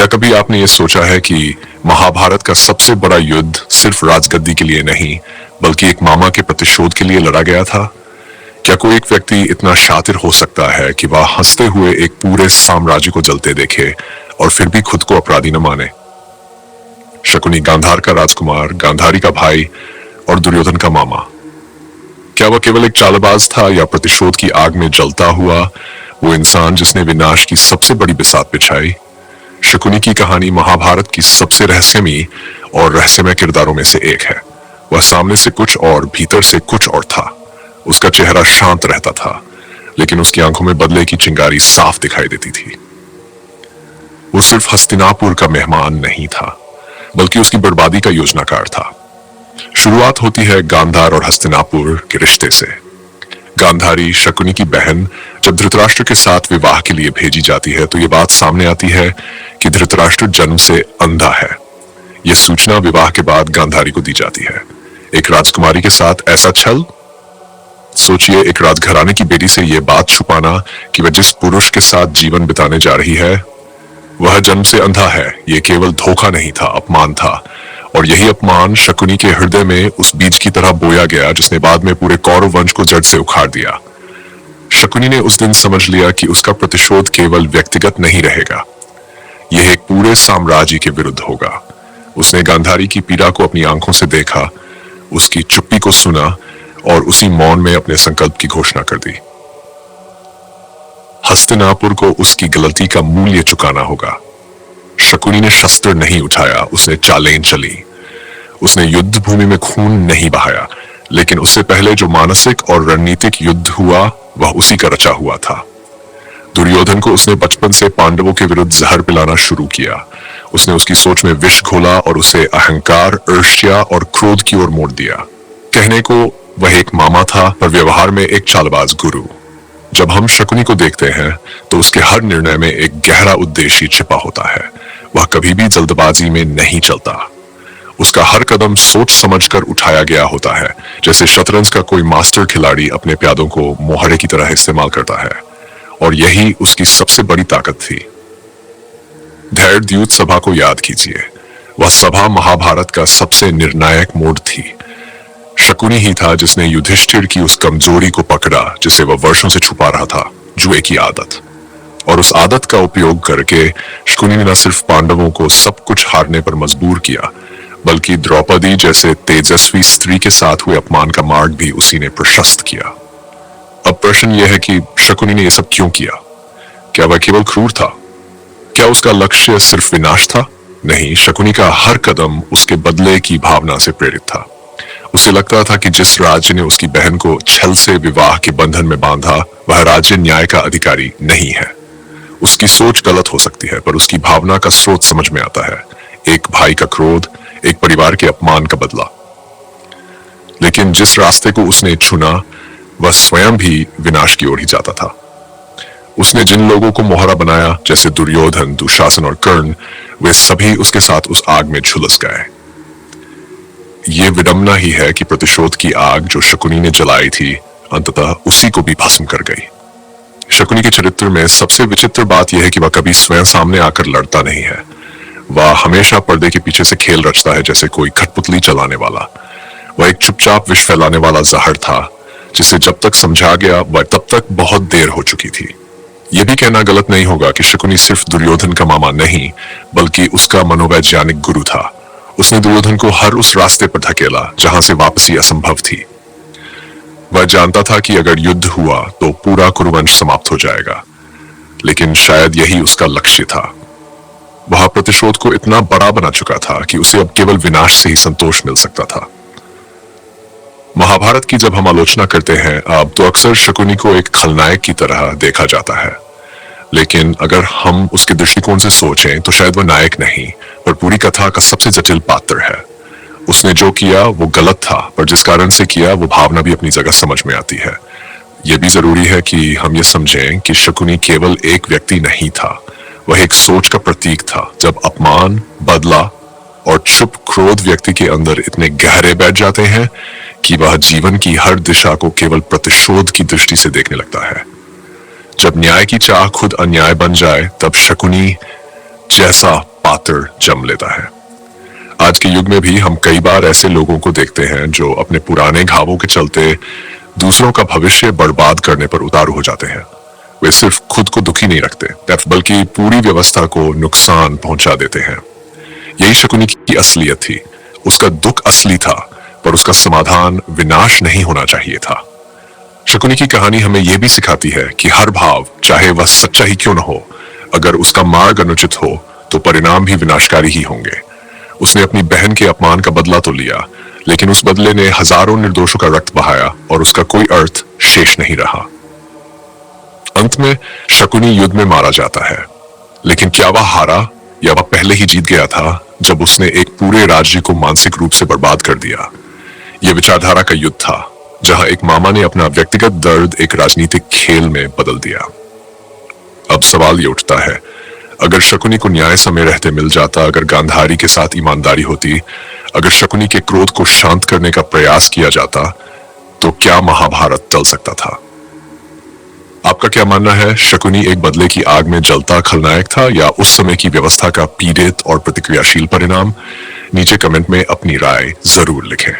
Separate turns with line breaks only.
क्या कभी आपने ये सोचा है कि महाभारत का सबसे बड़ा युद्ध सिर्फ राजगद्दी के लिए नहीं, बल्कि एक मामा के प्रतिशोध के लिए लड़ा गया था? क्या कोई एक व्यक्ति इतना शातिर हो सकता है कि वह हंसते हुए एक पूरे साम्राज्य को जलते देखे और फिर भी खुद को अपराधी न माने? शकुनी गांधार का राजकुमार, गांधारी का भाई और दुर्योधन का मामा। क्या वह केवल एक चालबाज था या प्रतिशोध की आग में जलता हुआ वो इंसान जिसने विनाश की सबसे बड़ी बिसात बिछाई? शकुनी की कहानी महाभारत की सबसे रहस्यमयी और रहस्यमय किरदारों में से एक है। वह सामने से कुछ और भीतर से कुछ और था। उसका चेहरा शांत रहता था, लेकिन उसकी आंखों में बदले की चिंगारी साफ दिखाई देती थी। वो सिर्फ हस्तिनापुर का मेहमान नहीं था, बल्कि उसकी बर्बादी का योजनाकार था। शुरुआत होती है गांधार और हस्तिनापुर के रिश्ते से। गांधारी, शकुनी की बहन, जब धृतराष्ट्र के साथ विवाह के लिए भेजी जाती है तो ये बात सामने आती है कि धृतराष्ट्र जन्म से अंधा है। यह सूचना विवाह के बाद गांधारी को दी जाती है। एक राजकुमारी के साथ ऐसा छल! सोचिए, एक राजघराने की बेटी से यह बात छुपाना कि वह जिस पुरुष के साथ जीवन बिताने जा रही है वह जन्म से अंधा है। यह केवल धोखा नहीं था, अपमान था। और यही अपमान शकुनी के हृदय में उस बीज की तरह बोया गया जिसने बाद में पूरे कौरव वंश को जड़ से उखाड़ दिया। शकुनी ने उस दिन समझ लिया कि उसका प्रतिशोध केवल व्यक्तिगत नहीं रहेगा, यह एक पूरे साम्राज्य के विरुद्ध होगा। उसने गांधारी की पीड़ा को अपनी आंखों से देखा, उसकी चुप्पी को सुना और उसी मौन में अपने संकल्प की घोषणा कर दी। हस्तिनापुर को उसकी गलती का मूल्य चुकाना होगा। शकुनी ने शस्त्र नहीं उठाया, उसने चालें चली। उसने युद्ध भूमि में खून नहीं बहाया, लेकिन उससे पहले जो मानसिक और रणनीतिक युद्ध हुआ वह उसी का रचा हुआ था। दुर्योधन को उसने बचपन से पांडवों के विरुद्ध जहर पिलाना शुरू किया। उसने उसकी सोच में विष घोला और उसे अहंकार, ईर्ष्या और क्रोध की ओर मोड़ दिया। कहने को वह एक मामा था, पर व्यवहार में एक चालबाज गुरु। जब हम शकुनी को देखते हैं तो उसके हर निर्णय में एक गहरा उद्देश्य छिपा होता है। वह कभी भी जल्दबाजी में नहीं चलता। उसका हर कदम सोच समझकर उठाया गया होता है, जैसे शतरंज का कोई मास्टर खिलाड़ी अपने प्यादों को मोहरे की तरह इस्तेमाल करता है। और यही उसकी सबसे बड़ी ताकत थी। धैर्यद्यूत सभा को याद कीजिए। वह सभा महाभारत का सबसे निर्णायक मोड़ थी। शकुनी ही था जिसने युधिष्ठिर की उस कमजोरी को पकड़ा जिसे वह वर्षों से छुपा रहा था, जुए की आदत। और उस आदत का उपयोग करके शकुनी ने न सिर्फ पांडवों को सब कुछ हारने पर मजबूर किया, बल्कि द्रौपदी जैसे तेजस्वी स्त्री के साथ हुए अपमान का मार्ग भी उसी ने प्रशस्त किया। अब प्रश्न यह है कि शकुनी ने यह सब क्यों किया? क्या वह केवल क्रूर था? क्या उसका लक्ष्य सिर्फ विनाश था? नहीं, शकुनी का हर कदम उसके बदले की भावना से प्रेरित था। उसे लगता था कि जिस राज्य ने उसकी बहन को छल से विवाह के बंधन में बांधा वह राज्य न्याय का अधिकारी नहीं है। उसकी सोच गलत हो सकती है, पर उसकी भावना का स्रोत समझ में आता है। एक भाई का क्रोध, एक परिवार के अपमान का बदला। लेकिन जिस रास्ते को उसने चुना वह स्वयं भी विनाश की ओर ही जाता था। उसने जिन लोगों को मोहरा बनाया, जैसे दुर्योधन, दुशासन और कर्ण, वे सभी उसके साथ उस आग में झुलस गए। ये विडंबना ही है कि प्रतिशोध की आग जो शकुनी ने जलाई थी अंततः उसी को भी भस्म कर गई। शकुनी के चरित्र में सबसे विचित्र बात यह है कि वह कभी स्वयं सामने आकर लड़ता नहीं है। वह हमेशा पर्दे के पीछे से खेल रचता है, जैसे कोई कठपुतली चलाने वाला। वह एक चुपचाप विष फैलाने वाला जहर था, जिसे जब तक समझा गया वह तब तक बहुत देर हो चुकी थी। यह भी कहना गलत नहीं होगा कि शकुनी सिर्फ दुर्योधन का मामा नहीं, बल्कि उसका मनोवैज्ञानिक गुरु था। उसने दुर्योधन को हर उस रास्ते पर धकेला जहां से वापसी असंभव थी। वह जानता था कि अगर युद्ध हुआ तो पूरा कुरुवंश समाप्त हो जाएगा, लेकिन शायद यही उसका लक्ष्य था। वह प्रतिशोध को इतना बड़ा बना चुका था कि उसे अब केवल विनाश से ही संतोष मिल सकता था। महाभारत की जब हम आलोचना करते हैं अब, तो अक्सर शकुनी को एक खलनायक की तरह देखा जाता है। लेकिन अगर हम उसके दृष्टिकोण से सोचें तो शायद वह नायक नहीं, पर पूरी कथा का सबसे जटिल पात्र है। उसने जो किया वो गलत था, पर जिस कारण से किया वो भावना भी अपनी जगह समझ में आती है। यह भी जरूरी है कि हम ये समझें कि शकुनी केवल एक व्यक्ति नहीं था, वह एक सोच का प्रतीक था। जब अपमान, बदला और चुप क्रोध व्यक्ति के अंदर इतने गहरे बैठ जाते हैं कि वह जीवन की हर दिशा को केवल प्रतिशोध की दृष्टि से देखने लगता है। जब न्याय की चाह खुद अन्याय बन जाए, तब शकुनी जैसा पात्र जम लेता है। आज के युग में भी हम कई बार ऐसे लोगों को देखते हैं जो अपने पुराने घावों के चलते दूसरों का भविष्य बर्बाद करने पर उतारू हो जाते हैं। वे सिर्फ खुद को दुखी नहीं रखते बल्कि पूरी व्यवस्था को नुकसान पहुंचा देते हैं। यही शकुनी की असलियत थी। उसका दुख असली था, पर उसका समाधान विनाश नहीं होना चाहिए था। शकुनी की कहानी हमें यह भी सिखाती है कि हर भाव, चाहे वह सच्चा ही क्यों न हो, अगर उसका मार्ग अनुचित हो तो परिणाम भी विनाशकारी ही होंगे। उसने अपनी बहन के अपमान का बदला तो लिया, लेकिन उस बदले ने हजारों निर्दोषों का रक्त बहाया और उसका कोई अर्थ शेष नहीं रहा। अंत में शकुनी युद्ध में मारा जाता है, लेकिन क्या वह हारा या वह पहले ही जीत गया था जब उसने एक पूरे राज्य को मानसिक रूप से बर्बाद कर दिया। यह विचारधारा का युद्ध था, जहां एक मामा ने अपना व्यक्तिगत दर्द एक राजनीतिक खेल में बदल दिया। अब सवाल ये उठता है, अगर शकुनी को न्याय समय रहते मिल जाता, अगर गांधारी के साथ ईमानदारी होती, अगर शकुनी के क्रोध को शांत करने का प्रयास किया जाता, तो क्या महाभारत टल सकता था? आपका क्या मानना है? शकुनी एक बदले की आग में जलता खलनायक था या उस समय की व्यवस्था का पीड़ित और प्रतिक्रियाशील परिणाम? नीचे कमेंट में अपनी राय जरूर लिखें।